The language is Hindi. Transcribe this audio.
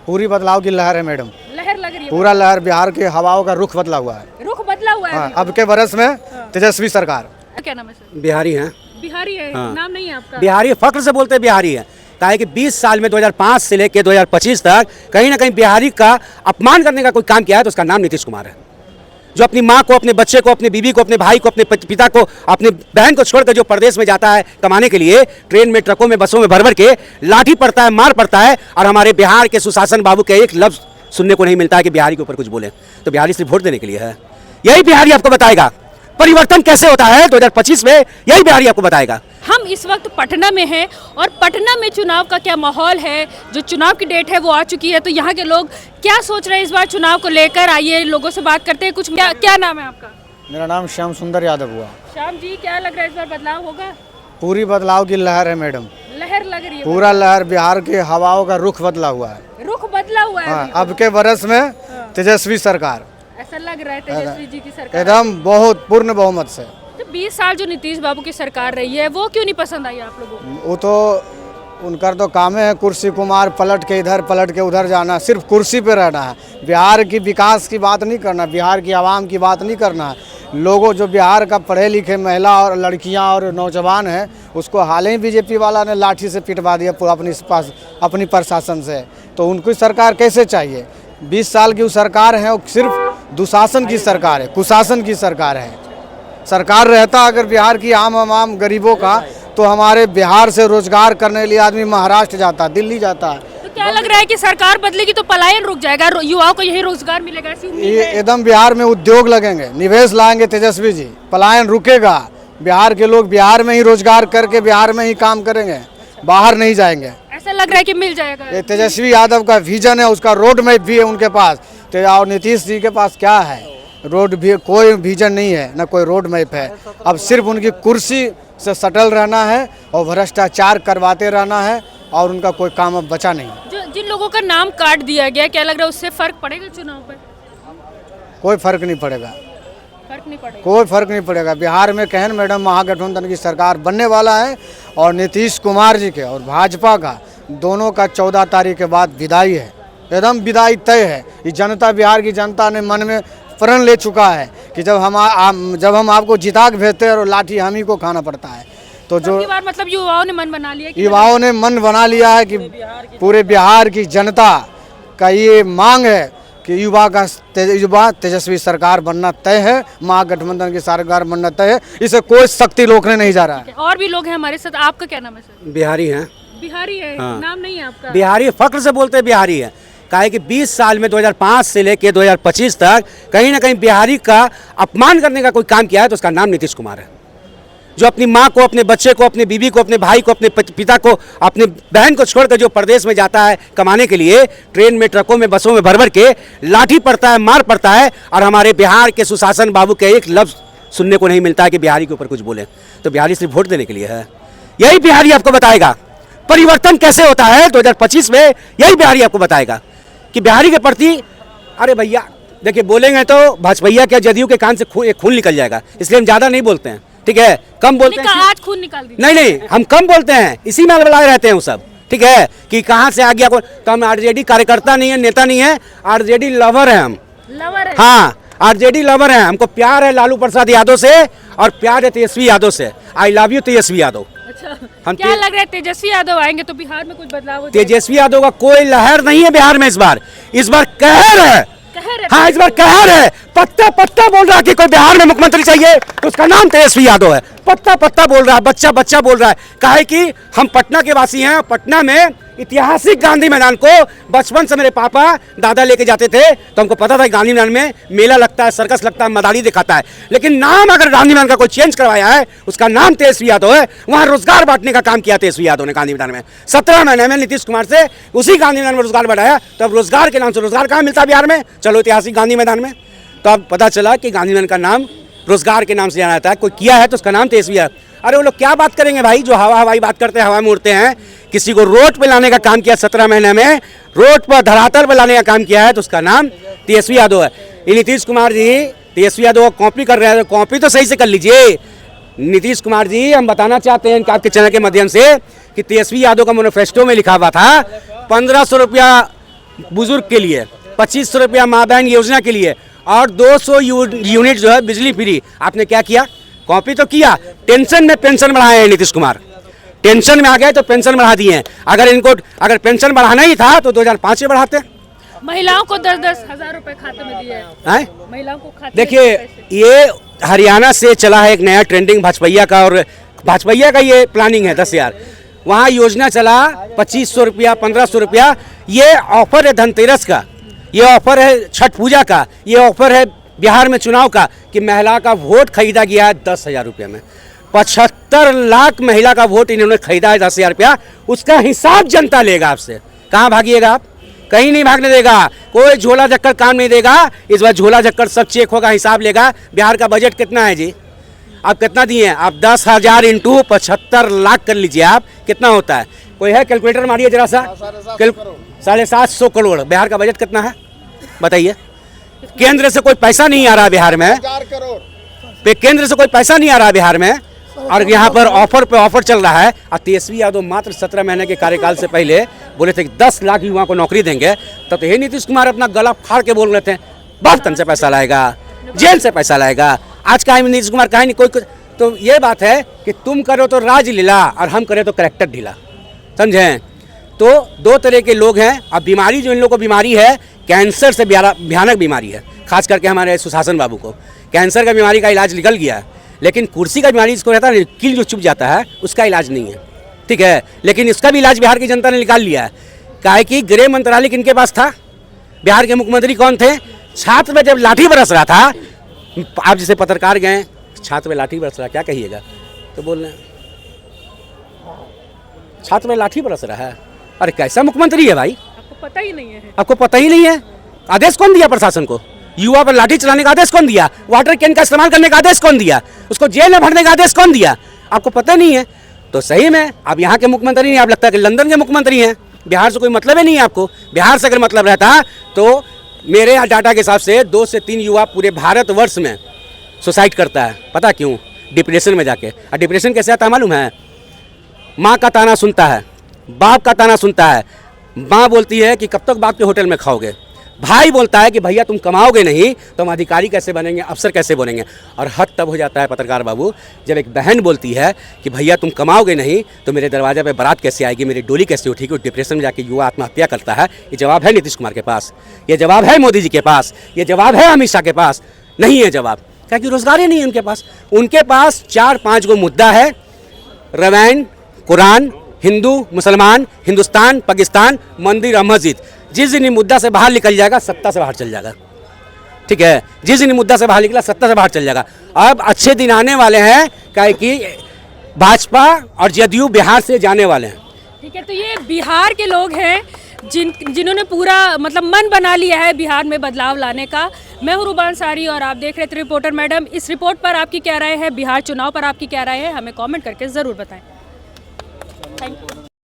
पूरी बदलाव की लहर है मैडम, लहर लग रही है, पूरा लहर बिहार की हवाओं का रुख बदला हुआ है। रुख बदला हुआ है हाँ, अभी। अब के बरस में तेजस्वी सरकार। क्या नाम है सर? बिहारी हैं। बिहारी है, हाँ। नाम नहीं है आपका? बिहारी फख्र से बोलते हैं बिहारी है। कहा है कि 20 साल में 2005 से लेकर 2025 तक कहीं ना कहीं बिहारी का अपमान करने का कोई काम किया है तो उसका नाम नीतीश कुमार है। जो अपनी माँ को, अपने बच्चे को, अपनी बीवी को, अपने भाई को, अपने पिता को, अपनी बहन को छोड़कर जो प्रदेश में जाता है कमाने के लिए, ट्रेन में, ट्रकों में, बसों में भर भर के लाठी पड़ता है, मार पड़ता है, और हमारे बिहार के सुशासन बाबू के एक लफ्ज सुनने को नहीं मिलता है कि बिहारी के ऊपर कुछ बोले। तो बिहारी सिर्फ वोट देने के लिए है। यही बिहारी आपको बताएगा परिवर्तन कैसे होता है 2025 में, यही बिहारी आपको बताएगा। हम इस वक्त पटना में हैं और पटना में चुनाव का क्या माहौल है, जो चुनाव की डेट है वो आ चुकी है, तो यहाँ के लोग क्या सोच रहे हैं इस बार चुनाव को लेकर, आइए लोगों से बात करते हैं। कुछ क्या नाम है आपका? मेरा नाम श्याम सुंदर यादव हुआ। श्याम जी, क्या लग रहा है इस बार बदलाव होगा? पूरी बदलाव की लहर है मैडम, लहर लग रही है, पूरा लहर बिहार की हवाओं का रुख बदला हुआ है। रुख बदला हुआ है हाँ, अभी। अब के बरस में तेजस्वी सरकार, ऐसा लग रहा है तेजस्वी जी की सरकार एकदम बहुत पूर्ण बहुमत से। तो 20 साल जो नीतीश बाबू की सरकार रही है वो क्यों नहीं पसंद आई आप लोगों को? वो तो उनका तो काम है कुर्सी कुमार, पलट के इधर पलट के उधर जाना, सिर्फ कुर्सी पे रहना है। बिहार की विकास की बात नहीं करना, बिहार की आवाम की बात नहीं करना है। लोगों जो बिहार का पढ़े लिखे महिला और लड़कियां और नौजवान हैं, उसको हाल ही बीजेपी वाला ने लाठी से पिटवा दिया अपनी प्रशासन से। तो उनको सरकार कैसे चाहिए? 20 साल की वो सरकार है, वो सिर्फ दुशासन की सरकार है, कुशासन की सरकार है। सरकार रहता अगर बिहार की आम गरीबों का, तो हमारे बिहार से रोजगार करने के लिए आदमी महाराष्ट्र जाता, दिल्ली जाता है। तो क्या लग रहा है कि सरकार बदलेगी तो पलायन रुक जाएगा, युवाओं को यही रोजगार मिलेगा, ऐसी उम्मीद है? एकदम बिहार में उद्योग लगेंगे, निवेश लाएंगे तेजस्वी जी, पलायन रुकेगा। बिहार के लोग बिहार में ही रोजगार करके बिहार में ही काम करेंगे, बाहर नहीं जाएंगे। ऐसा लग रहा है कि मिल जाएगा। ये तेजस्वी यादव का विजन है, उसका रोड मैप भी है उनके पास। और नीतीश जी के पास क्या है? रोड भी, कोई विजन नहीं है, ना कोई रोड मैप है। अब सिर्फ उनकी कुर्सी से सटल रहना है और भ्रष्टाचार करवाते रहना है, और उनका कोई काम अब बचा नहीं। जो जिन लोगों का नाम काट दिया गया, क्या लग रहा है उससे फर्क पड़ेगा चुनाव पर? कोई फर्क नहीं पड़ेगा, फर्क नहीं पड़ेगा। कोई फर्क नहीं पड़ेगा। बिहार में कहन मैडम महागठबंधन की सरकार बनने वाला है, और नीतीश कुमार जी के और भाजपा का दोनों का 14 तारीख के बाद विदाई है, एकदम विदाई तय है। ये जनता, बिहार की जनता ने मन में प्रण ले चुका है कि जब हम आपको जिता के भेजते हैं और लाठी हम ही को खाना पड़ता है। तो जो बार मतलब युवाओं ने मन बना लिया, युवाओं ने मन बना लिया है कि पूरे बिहार की जनता का ये मांग है कि युवा तेजस्वी सरकार बनना तय है, महागठबंधन की सरकार बनना तय है। इसे कोई शक्ति रोकने नहीं जा रहा है। और भी लोग हैं हमारे साथ। आपका क्या नाम है सर? बिहारी हैं। बिहारी है, हाँ। नाम नहीं है आपका? बिहारी फख्र से बोलते हैं बिहारी है। कहा है कि 20 साल में 2005 से लेकर 2025 तक कहीं ना कहीं बिहारी का अपमान करने का कोई काम किया है तो उसका नाम नीतीश कुमार है। जो अपनी माँ को, अपने बच्चे को, अपनी बीवी को, अपने भाई को, अपने पिता को, अपनी बहन को छोड़कर जो प्रदेश में जाता है कमाने के लिए, ट्रेन में, ट्रकों में, बसों में भर भर के लाठी पड़ता है, मार पड़ता है, और हमारे बिहार के सुशासन बाबू के एक लफ्ज सुनने को नहीं मिलता है कि बिहारी के ऊपर कुछ बोले। तो बिहारी सिर्फ वोट देने के लिए है। यही बिहारी आपको बताएगा परिवर्तन कैसे होता है 2025 में, यही बिहारी आपको बताएगा कि बिहारी के प्रति, अरे भैया देखिए, बोलेंगे तो भाजपा के, जदयू के कान से खून निकल जाएगा, इसलिए हम ज़्यादा नहीं बोलते हैं, ठीक है? कम बोलते हैं। आज खून निकाल दिया। नहीं, हम कम बोलते हैं, इसी में लगे रहते हैं वो सब, ठीक है? कि कहाँ से आ गया कोई। तो हम आरजेडी कार्यकर्ता नहीं है, नेता नहीं है, आरजेडी लवर है हम। लवर है? हाँ, आरजेडी लवर है। हमको प्यार है लालू प्रसाद यादव से और प्यार है तेजस्वी यादव से। I love you Tejashwi Yadav. अच्छा, क्या लग रहा है तेजस्वी यादव आएंगे तो बिहार में कुछ बदलाव हो जाएगा? तेजस्वी यादव का कोई लहर नहीं है बिहार में इस बार कहर है। हाँ, इस बार कहर है। पत्ता पत्ता बोल रहा है कि कोई बिहार में मुख्यमंत्री चाहिए तो उसका नाम तेजस्वी यादव है। पत्ता पत्ता बोल रहा है, बच्चा बच्चा बोल रहा है। काहे कि हम पटना के वासी हैं। पटना में ऐतिहासिक गांधी मैदान को बचपन से मेरे पापा दादा लेके जाते थे, तो हमको पता था गांधी मैदान में मेला लगता है, सर्कस लगता है, मदारी दिखाता है। लेकिन नाम अगर गांधी मैदान का कोई चेंज करवाया है, उसका नाम तेजस्वी यादव है। वहाँ रोजगार बांटने का काम किया तेजस्वी यादव ने गांधी मैदान में। 17 महीने में नीतीश कुमार से उसी गांधी मैदान में रोजगार बढ़ाया। तो अब रोजगार के नाम से रोजगार कहाँ मिलता है बिहार में? चलो ऐतिहासिक गांधी मैदान में। तो अब पता चला कि गांधी मैदान का नाम रोजगार के नाम से जाना जाता है। कोई किया है तो उसका नाम तेजस्वी है। अरे वो लोग क्या बात करेंगे भाई, जो हवाई बात करते हैं, हवा में उड़ते हैं। किसी को रोड पे लाने का काम किया 17 महीने में, रोड पर धरातल पे लाने का काम किया है तो उसका नाम तेजस्वी यादव है। ये नीतीश कुमार जी तेजस्वी यादव को कॉपी कर रहे हैं, तो कॉपी तो सही से कर लीजिए। नीतीश कुमार जी, हम बताना चाहते हैं आपके चैनल के माध्यम से कि तेजस्वी यादव का मैनिफेस्टो में लिखा हुआ था 1500 रुपया बुजुर्ग के लिए, 2500 रुपया माँ बहन योजना के लिए और 200 यूनिट जो है बिजली फ्री। आपने क्या किया? कॉपी तो किया, टेंशन में पेंशन बढ़ाए हैं नीतीश कुमार। टेंशन में आ गए तो पेंशन बढ़ा दिए हैं। अगर पेंशन बढ़ाना ही था तो 2005 में बढ़ाते। महिलाओं को 10-10 हजार रुपए खाते में दिए हैं। महिलाओं को खाते देखिए, ये हरियाणा से चला है एक नया ट्रेंडिंग भाजपैया का, और भाजपैया का ये प्लानिंग है 10,000। वहाँ योजना चला 2500 रुपया, 1500 रुपया। ये ऑफर है धनतेरस का, ये ऑफर है छठ पूजा का, ये ऑफर है बिहार में चुनाव का कि महिला का वोट खरीदा गया है 10,000 रुपये में। 75 लाख महिला का वोट इन्होंने खरीदा है 10,000 रुपया। उसका हिसाब जनता लेगा आपसे। कहाँ भागिएगा आप? कहीं नहीं भागने देगा। कोई झोला झक्कर काम नहीं देगा। इस बार झोला झक्कर सब चेक होगा, हिसाब लेगा। बिहार का बजट कितना है जी? आप कितना दिए हैं? आप 10,000 इंटू 75 लाख कर लीजिए, आप कितना होता है? कोई है कैलकुलेटर मारिए जरा सा। 750 करोड़ बिहार का बजट कितना है बताइए? केंद्र से कोई पैसा नहीं आ रहा बिहार में, केंद्र से कोई पैसा नहीं आ रहा बिहार में, और यहाँ पर ऑफर पे ऑफर चल रहा है। और तेजस्वी यादव मात्र 17 महीने के कार्यकाल से पहले बोले थे कि 10 लाख युवाओं को नौकरी देंगे, तब तो ये नीतीश कुमार अपना गला फाड़ के बोल रहे थे बर्तन से पैसा लाएगा, जेल से पैसा लाएगा। आज का नीतीश कुमार कहा नहीं कोई। तो ये बात है कि तुम करो तो राजलीला और हम करें तो करेक्टर ढीला, समझें? तो दो तरह के लोग हैं। अब बीमारी जो इन लोगों को बीमारी है, कैंसर से भयानक बीमारी है, खास करके हमारे सुशासन बाबू को कैंसर का बीमारी का इलाज निकल गया है, लेकिन कुर्सी का बीमारी जिसको रहता है, कील जो चुप जाता है, उसका इलाज नहीं है, ठीक है? लेकिन इसका भी इलाज बिहार की जनता ने निकाल लिया है। काहे कि गृह मंत्रालय किनके पास था? बिहार के मुख्यमंत्री कौन थे? छात्र में जब लाठी बरस रहा था, आप जैसे पत्रकार गए, छात्र में लाठी बरस रहा, क्या कहिएगा? तो बोल रहे छात्र में लाठी बरस रहा है। अरे कैसा मुख्यमंत्री है भाई? आपको पता ही नहीं है। आपको पता ही नहीं है? आदेश कौन दिया प्रशासन को? युवा पर लाठी चलाने का आदेश कौन दिया? वाटर कैन का इस्तेमाल करने का आदेश कौन दिया? उसको जेल में भरने का आदेश कौन दिया? आपको पता नहीं है? तो सही में आप यहाँ के मुख्यमंत्री नहीं, आप लगता है कि लंदन के मुख्यमंत्री हैं। बिहार से कोई मतलब ही नहीं है आपको। बिहार से अगर मतलब रहता तो मेरे यहाँ डाटा के हिसाब से 2 से 3 युवा पूरे भारतवर्ष में सुसाइड करता है। पता क्यों? डिप्रेशन में जाके। और डिप्रेशन कैसे आता है मालूम है? माँ का ताना सुनता है, बाप का ताना सुनता है। माँ बोलती है कि कब तक बाप के होटल में खाओगे, भाई बोलता है कि भैया तुम कमाओगे नहीं तो हम अधिकारी कैसे बनेंगे, अफसर कैसे बनेंगे। और हद तब हो जाता है पत्रकार बाबू जब एक बहन बोलती है कि भैया तुम कमाओगे नहीं तो मेरे दरवाजे पे बारात कैसे आएगी, मेरी डोली कैसे उठेगी। और डिप्रेशन में जाके युवा आत्महत्या करता है। ये जवाब है नीतीश कुमार के पास, ये जवाब है मोदी जी के पास, ये जवाब है अमित शाह के पास? नहीं है जवाब, क्या कि रोजगार ही नहीं है उनके पास। उनके पास 4-5 गो मुद्दा है, रामायण, कुरान, हिंदू मुसलमान, हिंदुस्तान पाकिस्तान, मंदिर और मस्जिद। जिस दिन मुद्दा से बाहर निकल जाएगा सत्ता से बाहर चल जाएगा, ठीक है? जिस दिन मुद्दा से बाहर निकला सत्ता से बाहर चल जाएगा। अब अच्छे दिन आने वाले हैं, काहे कि भाजपा और जदयू बिहार से जाने वाले हैं, ठीक है? तो ये बिहार के लोग हैं जिन्होंने पूरा मतलब मन बना लिया है बिहार में बदलाव लाने का। मैं हूँ रुबान सारी और आप देख रहे थे रिपोर्टर मैडम। इस रिपोर्ट पर आपकी क्या राय है, बिहार चुनाव पर आपकी क्या राय है, हमें कमेंट करके ज़रूर बताएं। Thank you.